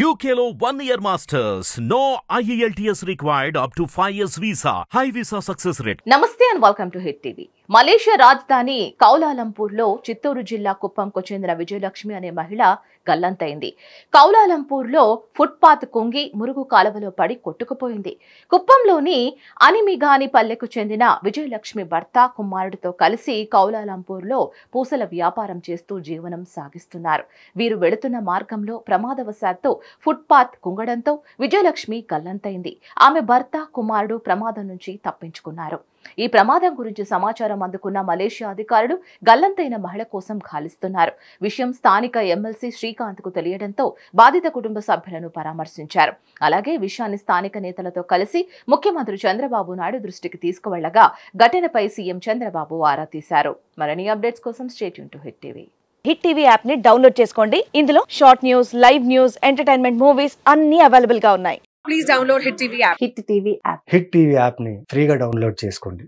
UKLO 1 year masters. No IELTS required up to 5 years visa. High visa success rate. నమస్తే and welcome to hit TV. Malaysia రాజధాని కౌలాలంపూర్లో చిత్తూరు జిల్లా కుప్పంకు చెందిన విజయలక్ష్మి అనే మహిళ గల్లంతైంది. కౌలాలంపూర్లో footpath కుంగి మురుగు కాలువలో పడి కొట్టుకుపోయింది. కుప్పంలోని అనిమిగాని పల్లెకు చెందిన విజయలక్ష్మి భర్త కుమారుడితో కలిసి కౌలాలంపూర్లో పూసల వ్యాపారం చేస్తూ జీవనం సాగిస్తున్నారు. వీరు వెళుతున్న మార్గంలో ప్రమాదవశాత్తు ఫుట్పాత్ కుంగడంతో విజయలక్ష్మి గల్లంతైంది. ఆమె భర్త కుమారుడు ప్రమాదం నుంచి తప్పించుకున్నారు. ఈ ప్రమాదం గురించి సమాచారం అందుకున్న మలేషియా అధికారులు గల్లంతైన మహిళ కోసం గాలిస్తున్నారు. విషయం స్థానిక ఎమ్మెల్సీ శ్రీకాంత్ కు తెలియడంతో బాధిత కుటుంబ సభ్యులను పరామర్శించారు. అలాగే విషయాన్ని స్థానిక నేతలతో కలిసి ముఖ్యమంత్రి చంద్రబాబు నాయుడు దృష్టికి తీసుకువెళ్లగా ఘటనపై సీఎం చంద్రబాబు ఆరా తీశారు. మరిన్ని అప్డేట్స్ కోసం stay tune to hit TV. Hit TV app ని డౌన్లోడ్ చేసుకోండి. ఇందులో short news, live news, entertainment movies అన్ని అవైలబుల్ గా ఉన్నాయి. Please download Hit TV app. Hit TV app hit TV app ని ఫ్రీగా డౌన్లోడ్ చేసుకోండి.